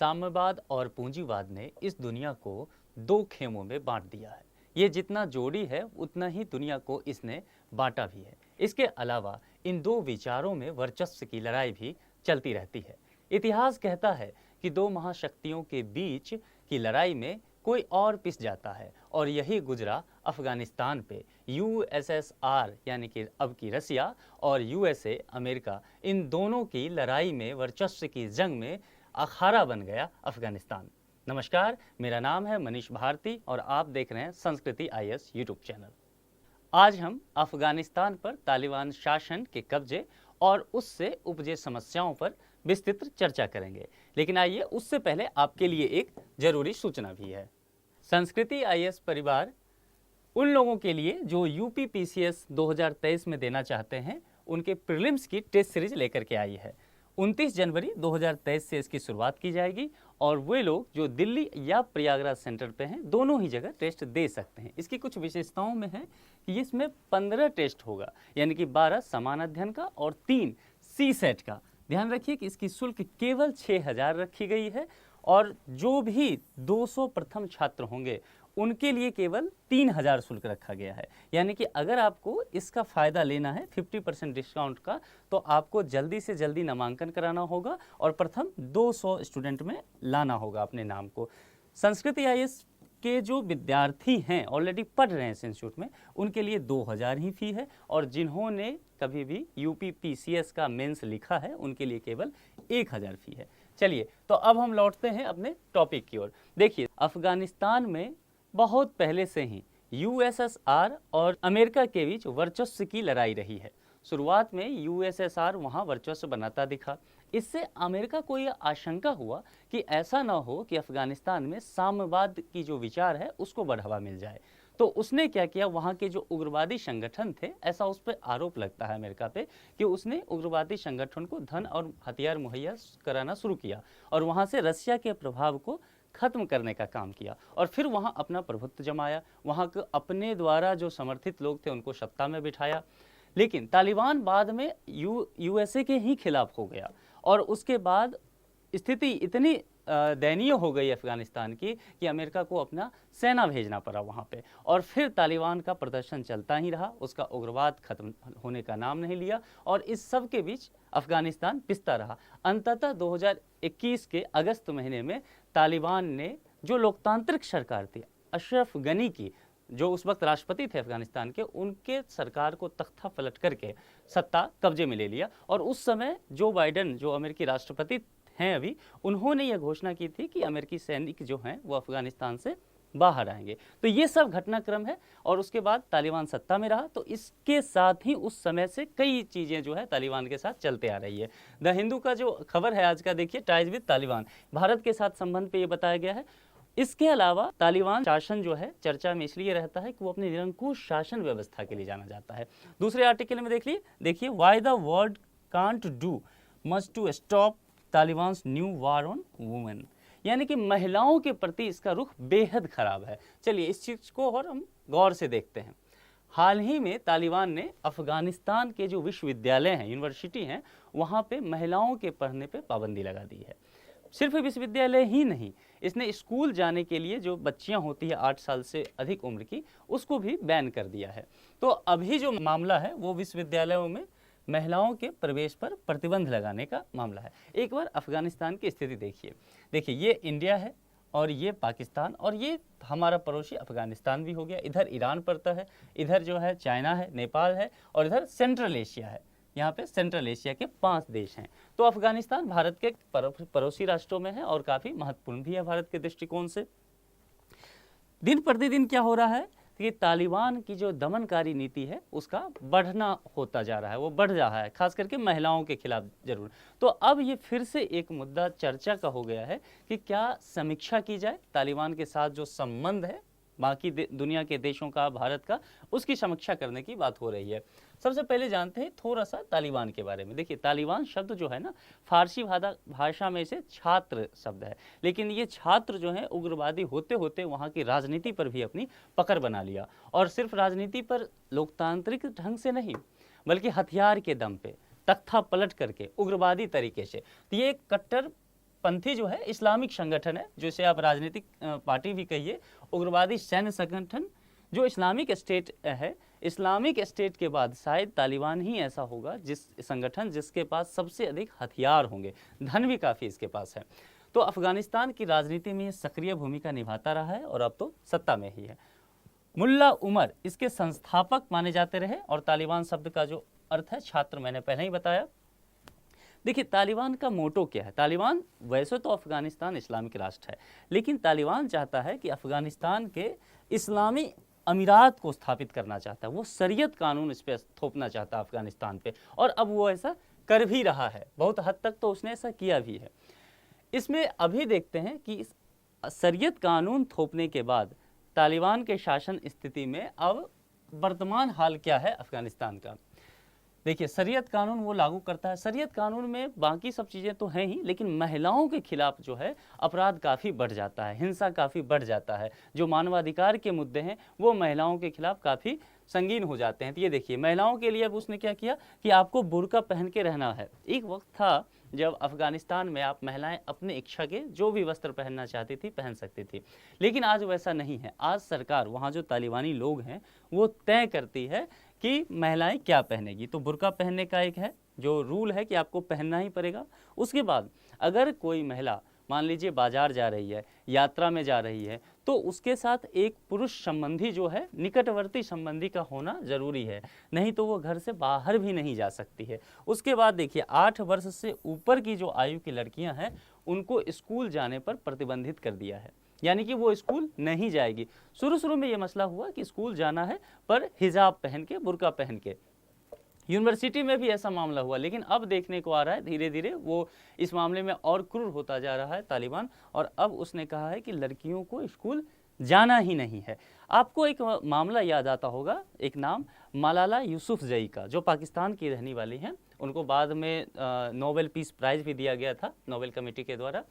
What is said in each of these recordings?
साम्यवाद और पूंजीवाद ने इस दुनिया को दो खेमों में बांट दिया है। ये जितना जोड़ी है उतना ही दुनिया को इसने बांटा भी है। इसके अलावा इन दो विचारों में वर्चस्व की लड़ाई भी चलती रहती है। इतिहास कहता है कि दो महाशक्तियों के बीच की लड़ाई में कोई और पिस जाता है और यही गुजरा अफगानिस्तान पे। यूएसएसआर यानी कि अब की रसिया और यूएसए अमेरिका, इन दोनों की लड़ाई में वर्चस्व की जंग में अखाड़ा बन गया अफगानिस्तान। नमस्कार, मेरा नाम है मनीष भारती और आप देख रहे हैं संस्कृति आईएएस यूट्यूब चैनल। आज हम अफगानिस्तान पर तालिबान शासन के कब्जे और उससे उपजे समस्याओं पर विस्तृत चर्चा करेंगे, लेकिन आइए उससे पहले आपके लिए एक जरूरी सूचना भी है। संस्कृति आईएएस परिवार उन लोगों के लिए जो यूपी पीसीएस 2023 में देना चाहते हैं, उनके प्रीलिम्स की टेस्ट सीरीज लेकर के आई है। 29 जनवरी 2023 से इसकी शुरुआत की जाएगी और वे लोग जो दिल्ली या प्रयागराज सेंटर पे हैं, दोनों ही जगह टेस्ट दे सकते हैं। इसकी कुछ विशेषताओं में है कि इसमें 15 टेस्ट होगा, यानी कि 12 समान अध्ययन का और 3 सी सेट का। ध्यान रखिए कि इसकी शुल्क केवल 6000 रखी गई है और जो भी 200 प्रथम छात्र होंगे उनके लिए केवल 3000 शुल्क रखा गया है। यानी कि अगर आपको इसका फ़ायदा लेना है 50% डिस्काउंट का, तो आपको जल्दी से जल्दी नामांकन कराना होगा और प्रथम 200 स्टूडेंट में लाना होगा अपने नाम को। संस्कृति आईएएस के जो विद्यार्थी हैं, ऑलरेडी पढ़ रहे हैं इस इंस्टीट्यूट में, उनके लिए 2000 ही फ़ी है और जिन्होंने कभी भी यूपी पीसीएस का मेंस लिखा है उनके लिए केवल 1000 फ़ी है। चलिए, तो अब हम लौटते हैं अपने टॉपिक की ओर। देखिए, अफगानिस्तान में बहुत पहले से ही यूएसएसआर और अमेरिका के बीच वर्चस्व की लड़ाई रही है। शुरुआत में यूएसएसआर वहां वर्चस्व बनाता दिखा। इससे अमेरिका को यह आशंका हुआ कि ऐसा ना हो कि अफगानिस्तान में साम्यवाद की जो विचार है उसको बढ़ावा मिल जाए। तो उसने क्या किया, वहाँ के जो उग्रवादी संगठन थे, ऐसा उस पर आरोप लगता है अमेरिका पे कि उसने उग्रवादी संगठन को धन और हथियार मुहैया कराना शुरू किया और वहाँ से रसिया के प्रभाव को खत्म करने का काम किया और फिर वहाँ अपना प्रभुत्व जमाया। वहाँ के अपने द्वारा जो समर्थित लोग थे उनको सत्ता में बिठाया। लेकिन तालिबान बाद में यूएसए के ही खिलाफ हो गया और उसके बाद स्थिति इतनी दयनीय हो गई अफगानिस्तान की कि अमेरिका को अपना सेना भेजना पड़ा वहाँ पे और फिर तालिबान का प्रदर्शन चलता ही रहा। उसका उग्रवाद खत्म होने का नाम नहीं लिया और इस सब के बीच अफगानिस्तान पिसता रहा। अंततः 2021 के अगस्त महीने में तालिबान ने जो लोकतांत्रिक सरकार थी अशरफ गनी की, जो उस वक्त राष्ट्रपति थे अफगानिस्तान के, उनके सरकार को तख्ता पलट करके सत्ता कब्जे में ले लिया और उस समय जो बाइडेन, जो अमेरिकी राष्ट्रपति हैं अभी, उन्होंने यह घोषणा की थी कि अमेरिकी सैनिक जो हैं वो अफगानिस्तान से बाहर आएंगे। तो ये सब घटनाक्रम है और उसके बाद तालिबान सत्ता में रहा। तो इसके साथ ही उस समय से कई चीज़ें जो है तालिबान के साथ चलते आ रही है। द हिंदू का जो खबर है आज का, देखिए, टाइज विद तालिबान, भारत के साथ संबंध पे ये बताया गया है। इसके अलावा तालिबान शासन जो है चर्चा में इसलिए रहता है कि वो अपनी निरंकुश शासन व्यवस्था के लिए जाना जाता है। दूसरे आर्टिकल में देखिए why the world can't do much to stop Taliban new war on women, यानी कि महिलाओं के प्रति इसका रुख बेहद खराब है। चलिए इस चीज़ को और हम गौर से देखते हैं। हाल ही में तालिबान ने अफगानिस्तान के जो विश्वविद्यालय हैं, यूनिवर्सिटी हैं, वहाँ पे महिलाओं के पढ़ने पे पाबंदी लगा दी है। सिर्फ विश्वविद्यालय ही नहीं, इसने स्कूल जाने के लिए जो बच्चियां होती है 8 साल से अधिक उम्र की, उसको भी बैन कर दिया है। तो अभी जो मामला है वो विश्वविद्यालयों में महिलाओं के प्रवेश पर प्रतिबंध लगाने का मामला है। एक बार अफगानिस्तान की स्थिति देखिए ये इंडिया है और ये पाकिस्तान और ये हमारा पड़ोसी अफगानिस्तान भी हो गया। इधर ईरान पड़ता है, इधर जो है चाइना है, नेपाल है और इधर सेंट्रल एशिया है। यहाँ पे सेंट्रल एशिया के 5 देश हैं। तो अफगानिस्तान भारत के पड़ोसी राष्ट्रों में है और काफ़ी महत्वपूर्ण भी है भारत के दृष्टिकोण से। दिन प्रतिदिन क्या हो रहा है कि तालिबान की जो दमनकारी नीति है उसका बढ़ना होता जा रहा है, वो बढ़ रहा है, खास करके महिलाओं के खिलाफ जरूर। तो अब ये फिर से एक मुद्दा चर्चा का हो गया है कि क्या समीक्षा की जाए तालिबान के साथ जो संबंध है बाकी दुनिया के देशों का, भारत का, उसकी समीक्षा करने की बात हो रही है। सबसे पहले जानते हैं थोड़ा सा तालिबान के बारे में। देखिए, तालिबान शब्द जो है ना, फारसी भाषा में से छात्र शब्द है, लेकिन ये छात्र जो है उग्रवादी होते होते वहाँ की राजनीति पर भी अपनी पकड़ बना लिया और सिर्फ राजनीति पर लोकतांत्रिक ढंग से नहीं बल्कि हथियार के दम पे तख्ता पलट करके उग्रवादी तरीके से। तो ये एक कट्टर पंथी जो है इस्लामिक संगठन है, जिसे आप राजनीतिक पार्टी भी कहिए, उग्रवादी सैन्य संगठन जो इस्लामिक स्टेट है। इस्लामिक स्टेट के बाद शायद तालिबान ही ऐसा होगा जिस संगठन जिसके पास सबसे अधिक हथियार होंगे, धन भी काफ़ी इसके पास है। तो अफगानिस्तान की राजनीति में ये सक्रिय भूमिका निभाता रहा है और अब तो सत्ता में ही है। मुल्ला उमर इसके संस्थापक माने जाते रहे और तालिबान शब्द का जो अर्थ है छात्र, मैंने पहले ही बताया। देखिए तालिबान का मोटो क्या है। तालिबान वैसे तो अफगानिस्तान इस्लामिक राष्ट्र है, लेकिन तालिबान चाहता है कि अफगानिस्तान के इस्लामी अमीरात को स्थापित करना चाहता है। वो शरीयत कानून इस पर थोपना चाहता है अफगानिस्तान पे, और अब वो ऐसा कर भी रहा है। बहुत हद तक तो उसने ऐसा किया भी है। इसमें अभी देखते हैं कि इस शरीयत कानून थोपने के बाद तालिबान के शासन स्थिति में अब वर्तमान हाल क्या है अफगानिस्तान का। देखिए शरीयत कानून वो लागू करता है। शरीयत कानून में बाकी सब चीज़ें तो हैं ही, लेकिन महिलाओं के खिलाफ जो है अपराध काफ़ी बढ़ जाता है, हिंसा काफ़ी बढ़ जाता है। जो मानवाधिकार के मुद्दे हैं वो महिलाओं के खिलाफ काफ़ी संगीन हो जाते हैं। तो ये देखिए महिलाओं के लिए अब उसने क्या किया कि आपको बुर्का पहन के रहना है। एक वक्त था जब अफगानिस्तान में आप महिलाएं अपने इच्छा के जो भी वस्त्र पहनना चाहती थी पहन सकती थी, लेकिन आज वैसा नहीं है। आज सरकार, वहाँ जो तालिबानी लोग हैं वो तय करती है कि महिलाएं क्या पहनेगी। तो बुर्का पहनने का एक है जो रूल है कि आपको पहनना ही पड़ेगा। उसके बाद अगर कोई महिला मान लीजिए बाजार जा रही है, यात्रा में जा रही है, तो उसके साथ एक पुरुष संबंधी जो है, निकटवर्ती संबंधी का होना जरूरी है, नहीं तो वो घर से बाहर भी नहीं जा सकती है। उसके बाद देखिए 8 वर्ष से ऊपर की जो आयु की लड़कियां हैं उनको स्कूल जाने पर प्रतिबंधित कर दिया है, यानी कि वो स्कूल नहीं जाएगी। शुरू में ये मसला हुआ कि स्कूल जाना है पर हिजाब पहन के, बुर्का पहन के। यूनिवर्सिटी में भी ऐसा मामला हुआ, लेकिन अब देखने को आ रहा है धीरे धीरे वो इस मामले में और क्रूर होता जा रहा है तालिबान, और अब उसने कहा है कि लड़कियों को स्कूल जाना ही नहीं है। आपको एक मामला याद आता होगा, एक नाम मलाला यूसुफजई का, जो पाकिस्तान की रहने वाली हैं। उनको बाद में नोबेल पीस प्राइज़ भी दिया गया था नोबेल कमेटी के द्वारा।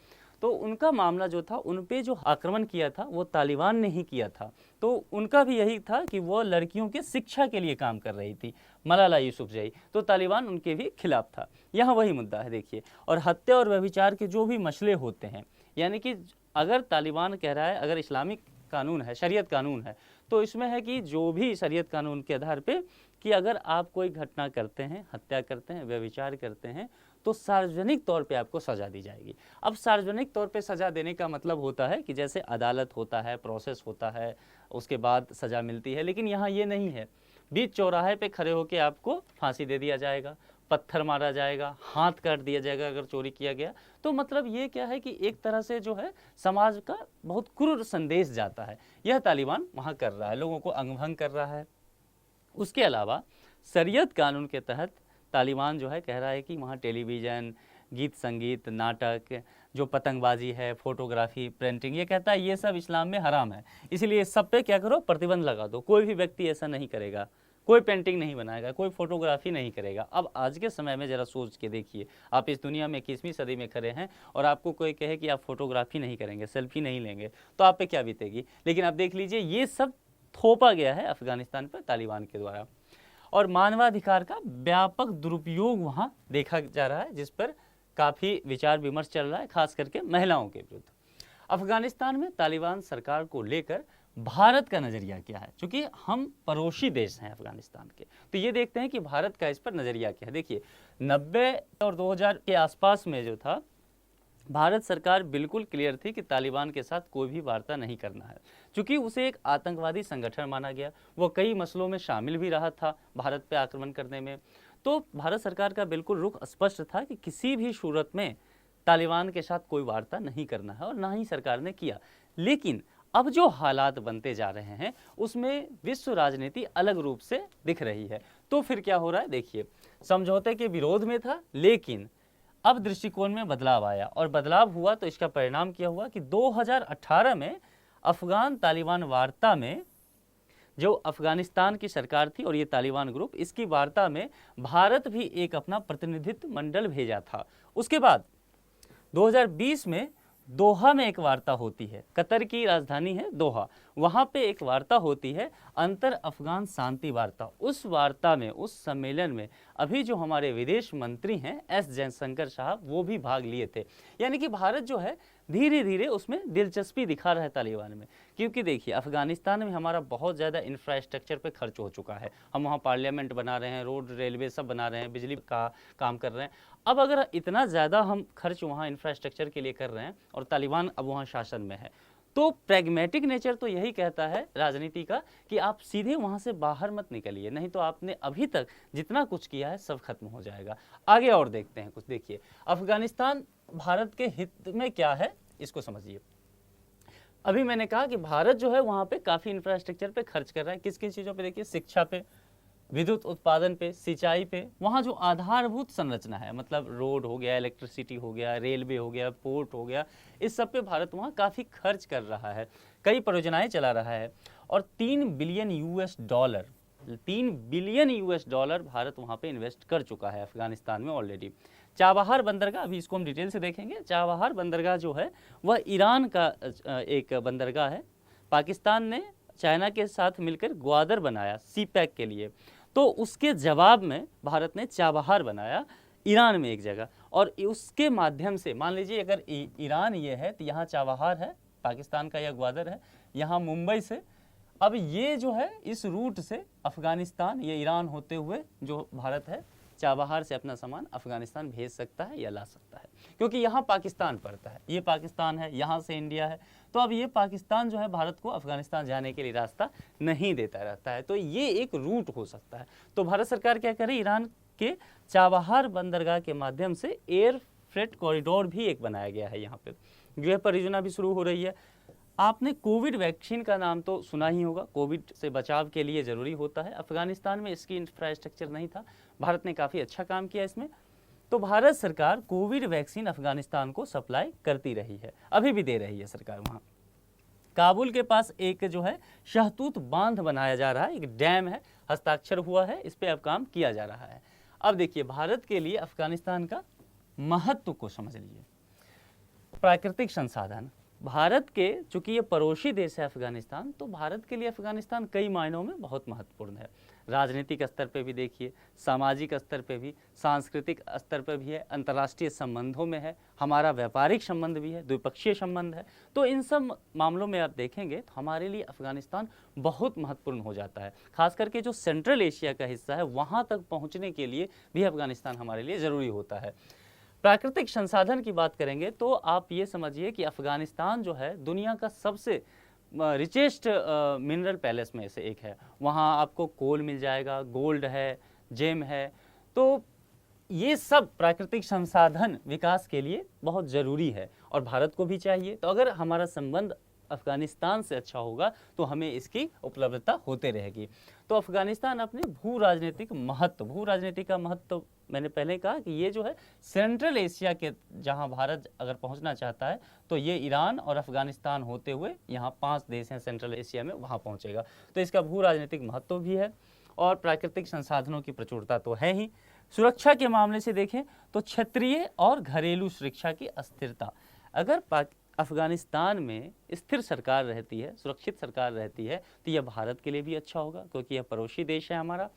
तो उनका मामला जो था, उन पे जो आक्रमण किया था वो तालिबान ने ही किया था। तो उनका भी यही था कि वो लड़कियों के शिक्षा के लिए काम कर रही थी, मलाला यूसुफजई। तो तालिबान उनके भी खिलाफ था। यहाँ वही मुद्दा है देखिए। और हत्या और व्यभिचार के जो भी मसले होते हैं, यानी कि अगर तालिबान कह रहा है अगर इस्लामिक कानून है, शरीयत कानून है, तो इसमें है कि जो भी शरीयत कानून के आधार पे कि अगर आप कोई घटना करते हैं, हत्या करते हैं, व्यभिचार करते हैं, तो सार्वजनिक तौर पे आपको सज़ा दी जाएगी। अब सार्वजनिक तौर पे सज़ा देने का मतलब होता है कि जैसे अदालत होता है, प्रोसेस होता है, उसके बाद सज़ा मिलती है। लेकिन यहाँ ये नहीं है, बीच चौराहे पे खड़े होकर आपको फांसी दे दिया जाएगा, पत्थर मारा जाएगा, हाथ काट दिया जाएगा अगर चोरी किया गया। तो मतलब ये क्या है कि एक तरह से जो है समाज का बहुत क्रूर संदेश जाता है। यह तालिबान वहाँ कर रहा है, लोगों को अंगभंग कर रहा है। उसके अलावा शरीयत कानून के तहत तालिबान जो है कह रहा है कि वहाँ टेलीविज़न, गीत संगीत, नाटक, जो पतंगबाजी है, फोटोग्राफी, प्रिंटिंग, ये कहता है ये सब इस्लाम में हराम है, इसलिए सब पे क्या करो, प्रतिबंध लगा दो। कोई भी व्यक्ति ऐसा नहीं करेगा, कोई पेंटिंग नहीं बनाएगा, कोई फोटोग्राफी नहीं करेगा। अब आज के समय में ज़रा सोच के देखिए, आप इस दुनिया में 21वीं सदी में खड़े हैं और आपको कोई कहे कि आप फोटोग्राफी नहीं करेंगे, सेल्फी नहीं लेंगे, तो आप पे क्या बीतेगी। लेकिन आप देख लीजिए ये सब थोपा गया है अफगानिस्तान पर तालिबान के द्वारा। और मानवाधिकार का व्यापक दुरुपयोग वहाँ देखा जा रहा है, जिस पर काफ़ी विचार विमर्श चल रहा है, खास करके महिलाओं के विरुद्ध। अफगानिस्तान में तालिबान सरकार को लेकर भारत का नज़रिया क्या है, क्योंकि हम पड़ोसी देश हैं अफगानिस्तान के, तो ये देखते हैं कि भारत का इस पर नज़रिया क्या है। देखिए 90 और 2000 के आसपास में जो था, भारत सरकार बिल्कुल क्लियर थी कि तालिबान के साथ कोई भी वार्ता नहीं करना है, क्योंकि उसे एक आतंकवादी संगठन माना गया। वो कई मसलों में शामिल भी रहा था भारत पे आक्रमण करने में। तो भारत सरकार का बिल्कुल रुख स्पष्ट था कि किसी भी सूरत में तालिबान के साथ कोई वार्ता नहीं करना है, और ना ही सरकार ने किया। लेकिन अब जो हालात बनते जा रहे हैं उसमें विश्व राजनीति अलग रूप से दिख रही है। तो फिर क्या हो रहा है देखिए, समझौते के विरोध में था, लेकिन अब दृष्टिकोण में बदलाव आया, और बदलाव हुआ तो इसका परिणाम क्या हुआ कि 2018 में अफगान तालिबान वार्ता में, जो अफगानिस्तान की सरकार थी और ये तालिबान ग्रुप, इसकी वार्ता में भारत भी एक अपना प्रतिनिधित्व मंडल भेजा था। उसके बाद 2020 में दोहा में एक वार्ता होती है, कतर की राजधानी है दोहा, वहाँ पे एक वार्ता होती है अंतर अफगान शांति वार्ता। उस वार्ता में, उस सम्मेलन में अभी जो हमारे विदेश मंत्री हैं एस जयशंकर साहब, वो भी भाग लिए थे। यानी कि भारत जो है धीरे धीरे उसमें दिलचस्पी दिखा रहा है तालिबान में, क्योंकि देखिए अफगानिस्तान में हमारा बहुत ज़्यादा इंफ्रास्ट्रक्चर पे खर्च हो चुका है। हम वहाँ पार्लियामेंट बना रहे हैं, रोड रेलवे सब बना रहे हैं, बिजली का काम कर रहे हैं। अब अगर इतना ज़्यादा हम खर्च वहाँ इंफ्रास्ट्रक्चर के लिए कर रहे हैं और तालिबान अब वहाँ शासन में है, तो प्रैग्मेटिक नेचर तो यही कहता है राजनीति का कि आप सीधे वहाँ से बाहर मत निकलिए, नहीं तो आपने अभी तक जितना कुछ किया है सब खत्म हो जाएगा। आगे और देखते हैं कुछ। देखिए अफगानिस्तान भारत के हित में क्या है इसको समझिए। अभी मैंने कहा कि भारत जो है वहाँ पे काफ़ी इंफ्रास्ट्रक्चर पे खर्च कर रहा है। किस किस चीज़ों पे? देखिए शिक्षा पे, विद्युत उत्पादन पे, सिंचाई पे, वहाँ जो आधारभूत संरचना है, मतलब रोड हो गया, इलेक्ट्रिसिटी हो गया, रेलवे हो गया, पोर्ट हो गया, इस सब पे भारत वहाँ काफ़ी खर्च कर रहा है, कई परियोजनाएं चला रहा है। और 3 बिलियन यूएस डॉलर भारत वहाँ पे इन्वेस्ट कर चुका है अफगानिस्तान में ऑलरेडी। चाबहार बंदरगाह, अभी इसको हम डिटेल से देखेंगे। चाबहार बंदरगाह जो है वह ईरान का एक बंदरगाह है। पाकिस्तान ने चाइना के साथ मिलकर ग्वादर बनाया सी पैक के लिए, तो उसके जवाब में भारत ने चाबहार बनाया ईरान में एक जगह, और उसके माध्यम से मान लीजिए अगर ईरान ये है तो यहाँ चाबहार है, पाकिस्तान का यह ग्वादर है, यहाँ मुंबई से। अब ये जो है इस रूट से अफगानिस्तान, ये ईरान होते हुए जो भारत है चाबहार से अपना सामान अफगानिस्तान भेज सकता है या ला सकता है, क्योंकि यहाँ पाकिस्तान पड़ता है, ये पाकिस्तान है, यहाँ से इंडिया है। तो अब ये पाकिस्तान जो है भारत को अफगानिस्तान जाने के लिए रास्ता नहीं देता रहता है, तो ये एक रूट हो सकता है। तो भारत सरकार क्या करे, ईरान के चाबहार बंदरगाह के माध्यम से एयर फ्रेट कॉरिडोर भी एक बनाया गया है। यहाँ पे यह परियोजना भी शुरू हो रही है। आपने कोविड वैक्सीन का नाम तो सुना ही होगा, कोविड से बचाव के लिए ज़रूरी होता है। अफगानिस्तान में इसकी इंफ्रास्ट्रक्चर नहीं था, भारत ने काफ़ी अच्छा काम किया इसमें। तो भारत सरकार कोविड वैक्सीन अफगानिस्तान को सप्लाई करती रही है, अभी भी दे रही है सरकार वहाँ। काबुल के पास एक जो है शहतूत बांध बनाया जा रहा है, एक डैम है, हस्ताक्षर हुआ है, इस पर अब काम किया जा रहा है। अब देखिए भारत के लिए अफगानिस्तान का महत्व को समझ लीजिए। प्राकृतिक संसाधन, भारत के चूंकि ये पड़ोसी देश है अफगानिस्तान, तो भारत के लिए अफगानिस्तान कई मायनों में बहुत महत्वपूर्ण है। राजनीतिक स्तर पे भी देखिए, सामाजिक स्तर पे भी, सांस्कृतिक स्तर पे भी है, अंतर्राष्ट्रीय संबंधों में है, हमारा व्यापारिक संबंध भी है, द्विपक्षीय संबंध है। तो इन सब मामलों में आप देखेंगे तो हमारे लिए अफगानिस्तान बहुत महत्वपूर्ण हो जाता है। खास करके जो सेंट्रल एशिया का हिस्सा है वहाँ तक पहुँचने के लिए भी अफगानिस्तान हमारे लिए ज़रूरी होता है। प्राकृतिक संसाधन की बात करेंगे तो आप ये समझिए कि अफगानिस्तान जो है दुनिया का सबसे रिचेस्ट मिनरल पैलेस में से एक है। वहाँ आपको कोल मिल जाएगा, गोल्ड है, जेम है। तो ये सब प्राकृतिक संसाधन विकास के लिए बहुत ज़रूरी है और भारत को भी चाहिए। तो अगर हमारा संबंध अफगानिस्तान से अच्छा होगा तो हमें इसकी उपलब्धता होते रहेगी। तो अफगानिस्तान अपने भू राजनीतिक का महत्व मैंने पहले कहा कि ये जो है सेंट्रल एशिया के, जहां भारत अगर पहुंचना चाहता है तो ये ईरान और अफगानिस्तान होते हुए यहाँ 5 देश हैं सेंट्रल एशिया में, वहाँ पहुँचेगा। तो इसका भू राजनीतिक महत्व भी है और प्राकृतिक संसाधनों की प्रचुरता तो है ही। सुरक्षा के मामले से देखें तो क्षेत्रीय और घरेलू सुरक्षा की अस्थिरता, अगर अफगानिस्तान में स्थिर सरकार रहती है, सुरक्षित सरकार रहती है, तो यह भारत के लिए भी अच्छा होगा क्योंकि यह पड़ोसी देश है हमारा।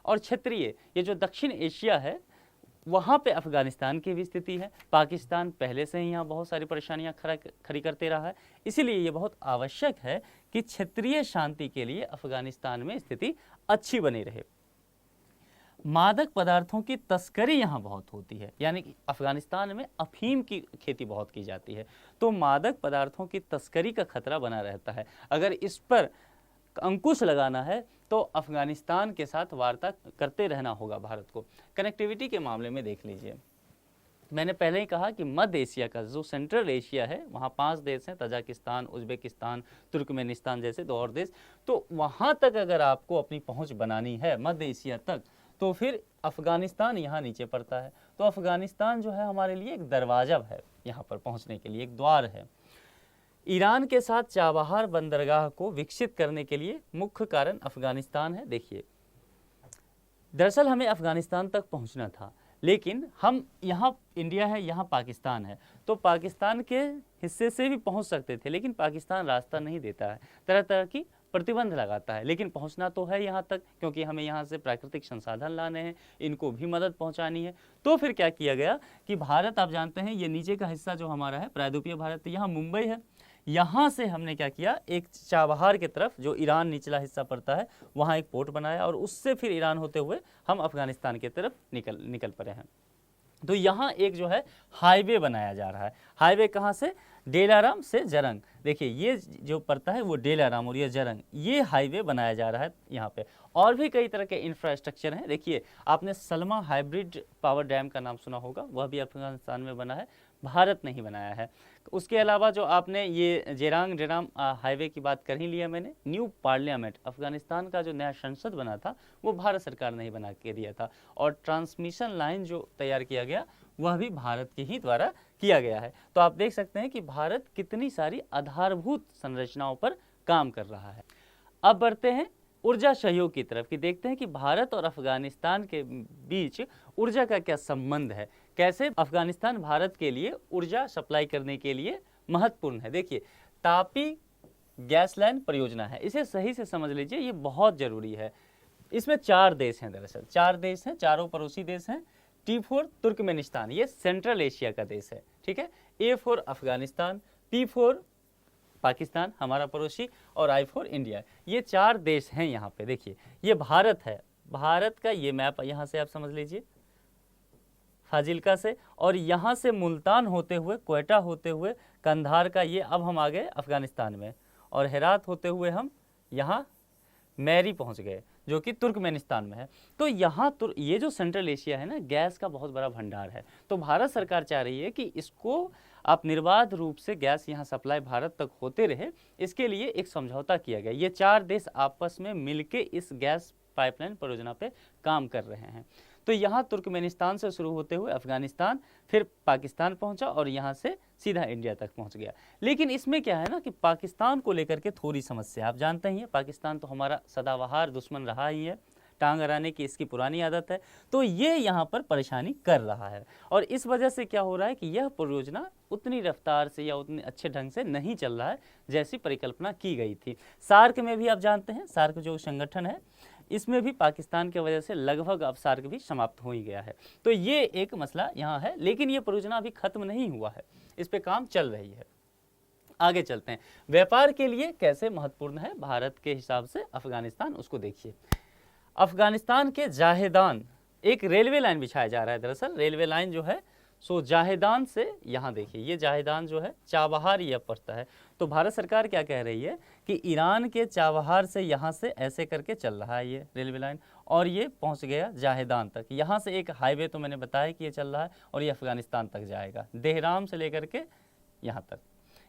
और क्षेत्रीय, ये जो दक्षिण एशिया है वहाँ पे अफगानिस्तान की भी स्थिति है। पाकिस्तान पहले से ही यहाँ बहुत सारी परेशानियाँ खड़ी करते रहा है, इसीलिए ये बहुत आवश्यक है कि क्षेत्रीय शांति के लिए अफगानिस्तान में स्थिति अच्छी बनी रहे। मादक पदार्थों की तस्करी यहाँ बहुत होती है, यानी कि अफगानिस्तान में अफीम की खेती बहुत की जाती है, तो मादक पदार्थों की तस्करी का खतरा बना रहता है। अगर इस पर अंकुश लगाना है तो अफगानिस्तान के साथ वार्ता करते रहना होगा भारत को। कनेक्टिविटी के मामले में देख लीजिए, मैंने पहले ही कहा कि मध्य एशिया का जो सेंट्रल एशिया है वहाँ 5 देश हैं, तजाकिस्तान, उज्बेकिस्तान, तुर्कमेनिस्तान जैसे 2 और देश। तो वहाँ तक अगर आपको अपनी पहुँच बनानी है मध्य एशिया तक, तो फिर अफगानिस्तान यहाँ नीचे पड़ता है। तो अफगानिस्तान जो है हमारे लिए एक दरवाज़ा है, यहाँ पर पहुँचने के लिए एक द्वार है। ईरान के साथ चाबहार बंदरगाह को विकसित करने के लिए मुख्य कारण अफगानिस्तान है। देखिए, दरअसल हमें अफगानिस्तान तक पहुंचना था, लेकिन हम यहाँ इंडिया है, यहाँ पाकिस्तान है, तो पाकिस्तान के हिस्से से भी पहुँच सकते थे, लेकिन पाकिस्तान रास्ता नहीं देता है, तरह तरह की प्रतिबंध लगाता है। लेकिन पहुंचना तो है यहाँ तक, क्योंकि हमें यहाँ से प्राकृतिक संसाधन लाने हैं, इनको भी मदद पहुंचानी है। तो फिर क्या किया गया कि भारत, आप जानते हैं ये नीचे का हिस्सा जो हमारा है प्रायद्वीपीय भारत, यहाँ मुंबई है, यहाँ से हमने क्या किया, एक चाबहार की तरफ जो ईरान निचला हिस्सा पड़ता है वहाँ एक पोर्ट बनाया, और उससे फिर ईरान होते हुए हम अफगानिस्तान की तरफ निकल पड़े हैं। तो यहाँ एक जो है हाईवे बनाया जा रहा है। हाईवे कहाँ से? डेलाराम से जरंग। देखिए ये जो पड़ता है वो डेलाराम और ये जरंग, ये हाईवे बनाया जा रहा है यहाँ पे। और भी कई तरह के इंफ्रास्ट्रक्चर हैं। देखिए आपने सलमा हाइब्रिड पावर डैम का नाम सुना होगा, वह भी अफगानिस्तान में बना है, भारत ने ही बनाया है। उसके अलावा जो आपने ये जेरांग डेराम हाईवे की बात कर ही लिया मैंने, न्यू पार्लियामेंट, अफगानिस्तान का जो नया संसद बना था वो भारत सरकार ने ही बना के दिया था, और ट्रांसमिशन लाइन जो तैयार किया गया वह भी भारत के ही द्वारा किया गया है। तो आप देख सकते हैं कि भारत कितनी सारी आधारभूत संरचनाओं पर काम कर रहा है। अब बढ़ते हैं ऊर्जा सहयोग की तरफ, कि देखते हैं कि भारत और अफगानिस्तान के बीच ऊर्जा का क्या संबंध है, कैसे अफगानिस्तान भारत के लिए ऊर्जा सप्लाई करने के लिए महत्वपूर्ण है। देखिए तापी गैस लाइन परियोजना है, इसे सही से समझ लीजिए, ये बहुत जरूरी है। इसमें 4 देश हैं, दरअसल 4 देश हैं, चारों पड़ोसी देश हैं। T4 तुर्कमेनिस्तान, ये सेंट्रल एशिया का देश है, ठीक है। A4 अफगानिस्तान, P4 पाकिस्तान हमारा पड़ोसी, और I4 इंडिया। ये 4 देश हैं यहाँ पे। देखिए ये भारत है, भारत का ये मैप यहाँ से आप समझ लीजिए, फाजिल्का से, और यहाँ से मुल्तान होते हुए, क्वेटा होते हुए, कंधार का ये, अब हम आ गए अफगानिस्तान में, और हेरात होते हुए हम यहाँ मैरी पहुँच गए जो कि तुर्कमेनिस्तान में है। तो यहाँ ये जो सेंट्रल एशिया है ना, गैस का बहुत बड़ा भंडार है। तो भारत सरकार चाह रही है कि इसको आप निर्बाध रूप से गैस यहाँ सप्लाई भारत तक होते रहे, इसके लिए एक समझौता किया गया। ये 4 देश आपस में मिलके इस गैस पाइपलाइन परियोजना पे काम कर रहे हैं। तो यहाँ तुर्कमेनिस्तान से शुरू होते हुए अफगानिस्तान, फिर पाकिस्तान पहुंचा, और यहाँ से सीधा इंडिया तक पहुंच गया। लेकिन इसमें क्या है ना कि पाकिस्तान को लेकर के थोड़ी समस्या, आप जानते ही हैं पाकिस्तान तो हमारा सदाबहार दुश्मन रहा ही है, टांग अड़ाने की इसकी पुरानी आदत है। तो ये यहाँ पर परेशानी कर रहा है, और इस वजह से क्या हो रहा है कि यह परियोजना उतनी रफ्तार से या उतने अच्छे ढंग से नहीं चल रहा है जैसी परिकल्पना की गई थी। सार्क में भी आप जानते हैं, सार्क जो संगठन है, इसमें भी पाकिस्तान की वजह से लगभग अब सार्क भी समाप्त हो ही गया है। तो ये एक मसला यहाँ है, लेकिन ये परियोजना अभी खत्म नहीं हुआ है, इस पे काम चल रही है। आगे चलते हैं, व्यापार के लिए कैसे महत्वपूर्ण है भारत के हिसाब से अफगानिस्तान, उसको देखिए। अफगानिस्तान के जाहेदान एक रेलवे लाइन बिछाया जा रहा है, दरअसल रेलवे लाइन जो है सो जाहेदान से, यहाँ देखिए ये जाहेदान जो है चाबहार यह पड़ता है। तो भारत सरकार क्या कह रही है कि ईरान के चाबहार से यहाँ से ऐसे करके चल रहा है ये रेलवे लाइन, और ये पहुँच गया जाहेदान तक। यहाँ से एक हाईवे तो मैंने बताया कि ये चल रहा है, और ये अफगानिस्तान तक जाएगा, देहराम से लेकर के यहाँ तक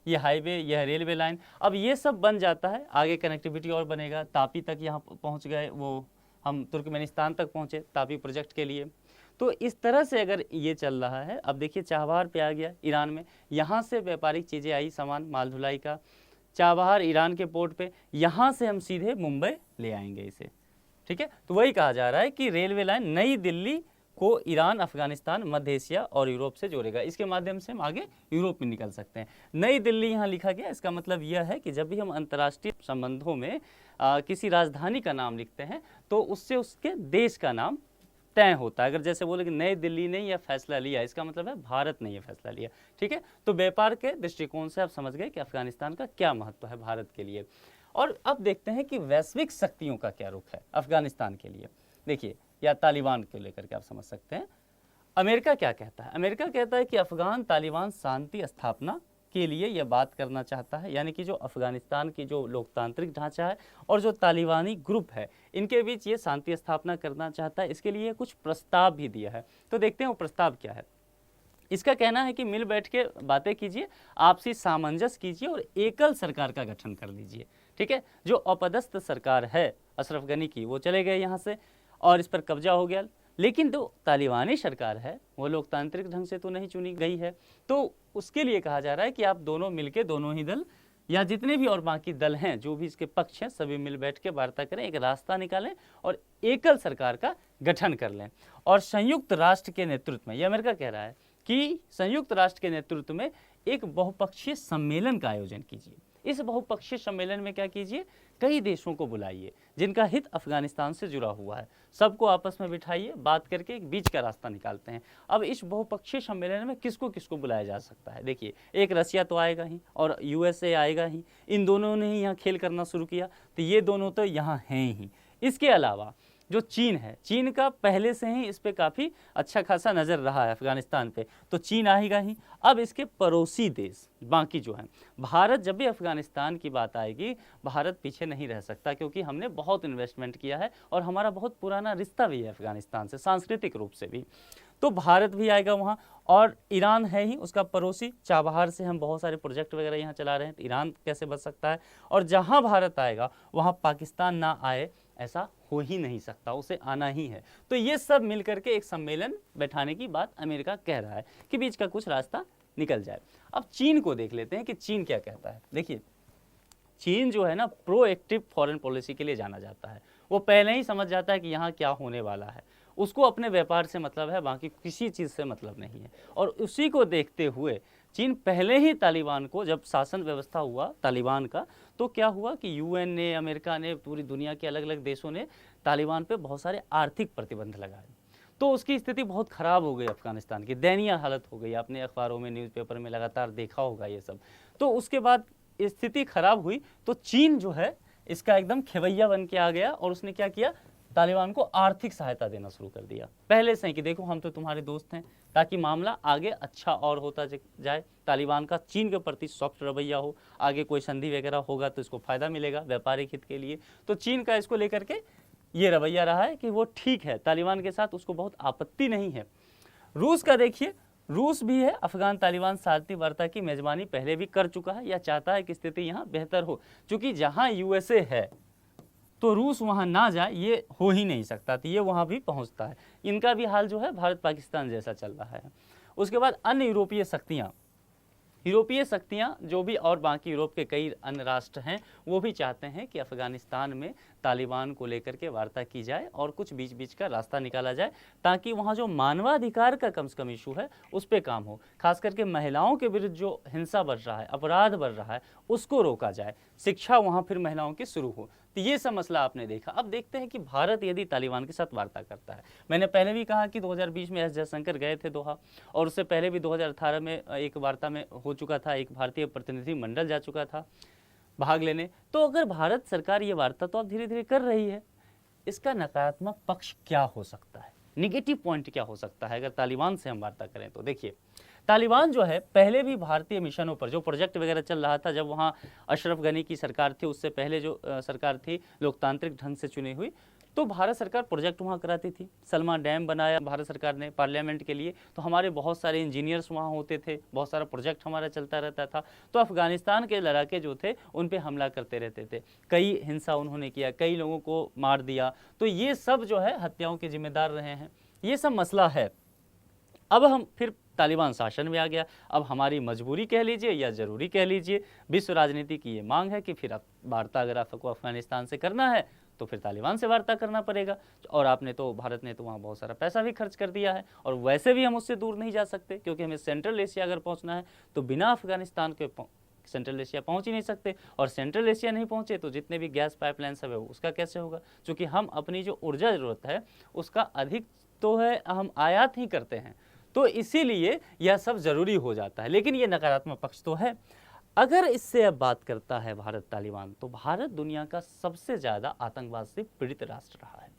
ये हाईवे, यह रेलवे लाइन। अब ये सब बन जाता है, आगे कनेक्टिविटी और बनेगा। तापी तक यहाँ पहुँच गए, वो हम तुर्कमेनिस्तान तक पहुँचे तापी प्रोजेक्ट के लिए। तो इस तरह से अगर ये चल रहा है, अब देखिए चाबहार पे आ गया ईरान में, यहाँ से व्यापारिक चीज़ें आई, सामान माल ढुलाई का, चाबहार ईरान के पोर्ट पे, यहाँ से हम सीधे मुंबई ले आएंगे इसे, ठीक है। तो वही कहा जा रहा है कि रेलवे लाइन नई दिल्ली को ईरान, अफगानिस्तान, मध्य एशिया और यूरोप से जोड़ेगा। इसके माध्यम से हम आगे यूरोप में निकल सकते हैं। नई दिल्ली यहाँ लिखा गया, इसका मतलब यह है कि जब भी हम अंतर्राष्ट्रीय संबंधों में किसी राजधानी का नाम लिखते हैं तो उससे उसके देश का नाम तय होता है। अगर जैसे बोले कि नई दिल्ली ने यह फैसला लिया, इसका मतलब है भारत ने यह फैसला लिया, ठीक है। तो व्यापार के दृष्टिकोण से आप समझ गए कि अफगानिस्तान का क्या महत्व है भारत के लिए। और अब देखते हैं कि वैश्विक शक्तियों का क्या रुख है अफगानिस्तान के लिए। देखिए, या तालिबान को लेकर के आप समझ सकते हैं अमेरिका क्या कहता है। अमेरिका कहता है कि अफगान तालिबान शांति स्थापना के लिए यह बात करना चाहता है, यानी कि जो अफगानिस्तान की जो लोकतांत्रिक ढांचा है और जो तालिबानी ग्रुप है, इनके बीच ये शांति स्थापना करना चाहता है। इसके लिए कुछ प्रस्ताव भी दिया है, तो देखते हैं वो प्रस्ताव क्या है। इसका कहना है कि मिल बैठ के बातें कीजिए, आपसी सामंजस्य कीजिए और एकल सरकार का गठन कर लीजिए, ठीक है। जो अपदस्थ सरकार है अशरफ गनी की, वो चले गए यहाँ से और इस पर कब्जा हो गया। लेकिन जो तालिबानी सरकार है वो लोकतांत्रिक ढंग से तो नहीं चुनी गई है, तो उसके लिए कहा जा रहा है कि आप दोनों मिलके, दोनों ही दल या जितने भी और बाकी दल हैं, जो भी इसके पक्ष हैं, सभी मिल बैठ के वार्ता करें, एक रास्ता निकालें और एकल सरकार का गठन कर लें। और संयुक्त राष्ट्र के नेतृत्व में, ये अमेरिका कह रहा है कि संयुक्त राष्ट्र के नेतृत्व में एक बहुपक्षीय सम्मेलन का आयोजन कीजिए। इस बहुपक्षीय सम्मेलन में क्या कीजिए, कई देशों को बुलाइए जिनका हित अफगानिस्तान से जुड़ा हुआ है, सबको आपस में बिठाइए, बात करके एक बीच का रास्ता निकालते हैं। अब इस बहुपक्षीय सम्मेलन में किसको किसको बुलाया जा सकता है? देखिए, एक रसिया तो आएगा ही और यूएसए आएगा ही, इन दोनों ने ही यहाँ खेल करना शुरू किया, तो ये दोनों तो यहाँ हैं ही। इसके अलावा जो चीन है, चीन का पहले से ही इस पे काफ़ी अच्छा खासा नज़र रहा है अफगानिस्तान पे, तो चीन आएगा ही। अब इसके पड़ोसी देश बाकी जो हैं, भारत, जब भी अफगानिस्तान की बात आएगी, भारत पीछे नहीं रह सकता, क्योंकि हमने बहुत इन्वेस्टमेंट किया है और हमारा बहुत पुराना रिश्ता भी है अफगानिस्तान से, सांस्कृतिक रूप से भी। तो भारत भी आएगा वहाँ, और ईरान है ही उसका पड़ोसी, चाबहार से हम बहुत सारे प्रोजेक्ट वगैरह यहाँ चला रहे हैं, तो ईरान कैसे बच सकता है? और जहाँ भारत आएगा वहाँ पाकिस्तान ना आए, ऐसा हो ही नहीं सकता, उसे आना ही है। तो ये सब मिलकर के एक सम्मेलन बैठाने की बात अमेरिका कह रहा है कि बीच का कुछ रास्ता निकल जाए। अब चीन को देख लेते हैं कि चीन क्या कहता है। देखिए, चीन जो है ना, प्रोएक्टिव फॉरेन पॉलिसी के लिए जाना जाता है। वो पहले ही समझ जाता है कि यहाँ क्या होने वाला है, उसको अपने व्यापार से मतलब है, बाकी किसी चीज़ से मतलब नहीं है। और उसी को देखते हुए चीन पहले ही तालिबान को, जब शासन व्यवस्था हुआ तालिबान का, तो क्या हुआ कि यूएन ने, अमेरिका ने, पूरी दुनिया के अलग अलग देशों ने तालिबान पे बहुत सारे आर्थिक प्रतिबंध लगाए। तो उसकी स्थिति बहुत ख़राब हो गई, अफगानिस्तान की दयनीय हालत हो गई। आपने अखबारों में, न्यूज़पेपर में लगातार देखा होगा ये सब। तो उसके बाद स्थिति खराब हुई तो चीन जो है इसका एकदम खेवैया बन के आ गया, और उसने क्या किया, तालिबान को आर्थिक सहायता देना शुरू कर दिया पहले से ही, कि देखो हम तो तुम्हारे दोस्त हैं, ताकि मामला आगे अच्छा और होता जाए। तालिबान का चीन के प्रति सॉफ्ट रवैया हो, आगे कोई संधि वगैरह होगा तो इसको फायदा मिलेगा व्यापारिक हित के लिए। तो चीन का इसको लेकर के ये रवैया रहा है कि वो ठीक है, तालिबान के साथ उसको बहुत आपत्ति नहीं है। रूस का देखिए, रूस भी है अफगान तालिबान शांति वार्ता की मेजबानी पहले भी कर चुका है, या चाहता है कि स्थिति यहाँ बेहतर हो, क्योंकि जहाँ यूएसए है तो रूस वहाँ ना जाए ये हो ही नहीं सकता, तो ये वहाँ भी पहुँचता है। इनका भी हाल जो है भारत पाकिस्तान जैसा चल रहा है। उसके बाद अन्य यूरोपीय शक्तियाँ जो भी और बाकी यूरोप के कई अन्य राष्ट्र हैं, वो भी चाहते हैं कि अफगानिस्तान में तालिबान को लेकर के वार्ता की जाए और कुछ बीच बीच का रास्ता निकाला जाए, ताकि वहाँ जो मानवाधिकार का कम से कम इशू है उस पर काम हो। खास करके महिलाओं के विरुद्ध जो हिंसा बढ़ रहा है, अपराध बढ़ रहा है, उसको रोका जाए, शिक्षा वहाँ फिर महिलाओं की शुरू हो। तो ये सब मसला आपने देखा। अब देखते हैं कि भारत यदि तालिबान के साथ वार्ता करता है, मैंने पहले भी कहा कि 2020 में एस जयशंकर गए थे दोहा, और उससे पहले भी 2018 में एक वार्ता में हो चुका था, एक भारतीय प्रतिनिधि मंडल जा चुका था भाग लेने। तो अगर भारत सरकार ये वार्ता तो अब धीरे धीरे कर रही है, इसका नकारात्मक पक्ष क्या हो सकता है, निगेटिव पॉइंट क्या हो सकता है अगर तालिबान से हम वार्ता करें? तो देखिए, तालिबान जो है पहले भी भारतीय मिशनों पर जो प्रोजेक्ट वगैरह चल रहा था, जब वहाँ अशरफ गनी की सरकार थी, उससे पहले जो सरकार थी लोकतांत्रिक ढंग से चुनी हुई, तो भारत सरकार प्रोजेक्ट वहाँ कराती थी। सलमा डैम बनाया भारत सरकार ने पार्लियामेंट के लिए, तो हमारे बहुत सारे इंजीनियर्स वहाँ होते थे, बहुत सारा प्रोजेक्ट हमारा चलता रहता था। तो अफगानिस्तान के लड़ाके जो थे उन पे हमला करते रहते थे, कई हिंसा उन्होंने किया, कई लोगों को मार दिया। तो ये सब जो है हत्याओं के जिम्मेदार रहे हैं, ये सब मसला है। अब हम फिर तालिबान शासन में आ गया, अब हमारी मजबूरी कह लीजिए या ज़रूरी कह लीजिए, विश्व राजनीति की ये मांग है कि फिर अब वार्ता अगर आपको अफगानिस्तान से करना है तो फिर तालिबान से वार्ता करना पड़ेगा। और आपने तो, भारत ने तो वहाँ बहुत सारा पैसा भी खर्च कर दिया है, और वैसे भी हम उससे दूर नहीं जा सकते, क्योंकि हमें सेंट्रल एशिया अगर पहुँचना है तो बिना अफगानिस्तान के सेंट्रल एशिया पहुँच ही नहीं सकते, और सेंट्रल एशिया नहीं पहुँचे तो जितने भी गैस पाइपलाइन सब है उसका कैसे होगा, क्योंकि हम अपनी जो ऊर्जा ज़रूरत है उसका अधिक तो है हम आयात ही करते हैं। तो इसीलिए यह सब ज़रूरी हो जाता है। लेकिन ये नकारात्मक पक्ष तो है। अगर इससे अब बात करता है भारत तालिबान, तो भारत दुनिया का सबसे ज़्यादा आतंकवाद से पीड़ित राष्ट्र रहा है।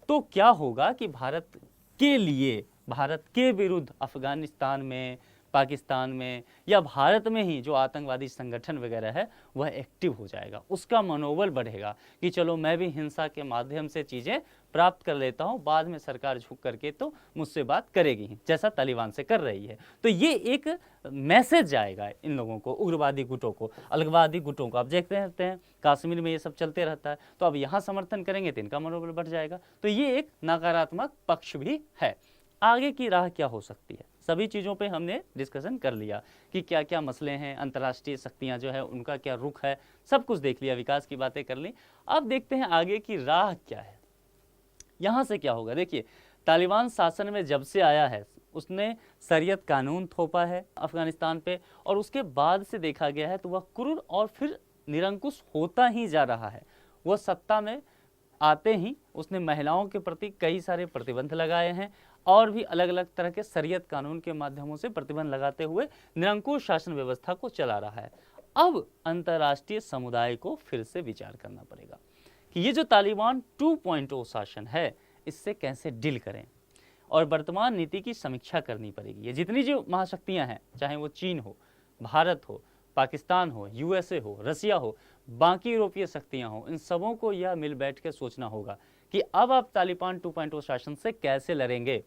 तो क्या होगा कि भारत के लिए, भारत के विरुद्ध अफगानिस्तान में, पाकिस्तान में या भारत में ही जो आतंकवादी संगठन वगैरह है वह एक्टिव हो जाएगा, उसका मनोबल बढ़ेगा कि चलो मैं भी हिंसा के माध्यम से चीज़ें प्राप्त कर लेता हूँ, बाद में सरकार झुक करके तो मुझसे बात करेगी ही, जैसा तालिबान से कर रही है। तो ये एक मैसेज जाएगा इन लोगों को, उग्रवादी गुटों को, अलगवादी गुटों को। आप देखते रहते हैं कश्मीर में ये सब चलते रहता है, तो अब यहाँ समर्थन करेंगे तो इनका मनोबल बढ़ जाएगा। तो ये एक नकारात्मक पक्ष भी है। आगे की राह क्या हो सकती है? सभी चीज़ों पे हमने डिस्कशन कर लिया कि क्या क्या मसले हैं, अंतर्राष्ट्रीय शक्तियाँ जो है उनका क्या रुख है, सब कुछ देख लिया, विकास की बातें कर ली। अब देखते हैं आगे की राह क्या है, यहाँ से क्या होगा। देखिए, तालिबान शासन में जब से आया है उसने शरीयत कानून थोपा है अफगानिस्तान पे, और उसके बाद से देखा गया है तो वह क्रूर और फिर निरंकुश होता ही जा रहा है। वह सत्ता में आते ही उसने महिलाओं के प्रति कई सारे प्रतिबंध लगाए हैं और भी अलग अलग तरह के शरीयत कानून के माध्यमों से प्रतिबंध लगाते हुए निरंकुश शासन व्यवस्था को चला रहा है। अब अंतर्राष्ट्रीय समुदाय को फिर से विचार करना पड़ेगा कि ये जो तालिबान 2.0 शासन है इससे कैसे डील करें, और वर्तमान नीति की समीक्षा करनी पड़ेगी। ये जितनी जो महाशक्तियां हैं, चाहे वो चीन हो, भारत हो, पाकिस्तान हो, यूएसए हो, रसिया हो, बाकी यूरोपीय शक्तियां हो, इन सबों को यह मिल बैठ के सोचना होगा कि अब आप तालिबान 2.0 शासन से कैसे लड़ेंगे,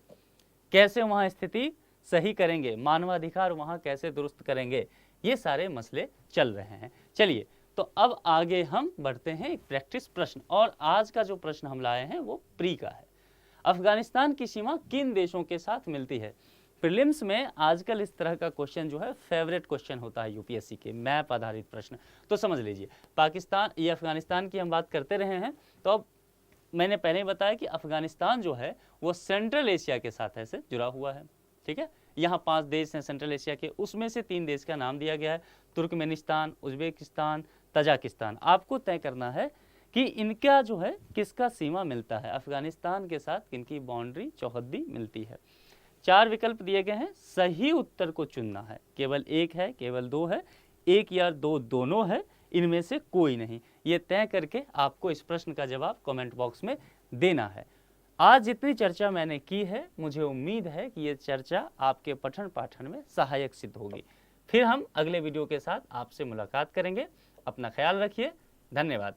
कैसे वहाँ स्थिति सही करेंगे, मानवाधिकार वहाँ कैसे दुरुस्त करेंगे। ये सारे मसले चल रहे हैं। चलिए, तो अब आगे हम बढ़ते हैं एक प्रैक्टिस प्रश्न, और आज का जो प्रश्न हम लाए हैं वो प्री का है। अफगानिस्तान की सीमा किन देशों के साथ मिलती है। प्रीलिम्स में आजकल इस तरह का क्वेश्चन जो है फेवरेट क्वेश्चन होता है यूपीएससी के, मैप आधारित प्रश्न। तो समझ लीजिए, पाकिस्तान या अफगानिस्तान की हम बात करते रहे हैं, तो अब मैंने पहले बताया कि अफगानिस्तान जो है वो सेंट्रल एशिया के साथ ऐसे जुड़ा हुआ है। ठीक है, यहाँ 5 देश हैं सेंट्रल एशिया के, उसमें से 3 देश का नाम दिया गया है, तुर्कमेनिस्तान, उज्बेकिस्तान, तजाकिस्तान। आपको तय करना है कि इनका जो है किसका सीमा मिलता है, अफगानिस्तान के साथ किनकी बाउंड्री चौहद्दी मिलती है। 4 विकल्प दिए गए हैं, सही उत्तर को चुनना है। केवल 1 है, केवल 2 है, 1 या 2 दोनों है, इनमें से कोई नहीं। ये तय करके आपको इस प्रश्न का जवाब कमेंट बॉक्स में देना है। आज जितनी चर्चा मैंने की है, मुझे उम्मीद है कि ये चर्चा आपके पठन पाठन में सहायक सिद्ध होगी। फिर हम अगले वीडियो के साथ आपसे मुलाकात करेंगे। अपना ख्याल रखिए। धन्यवाद।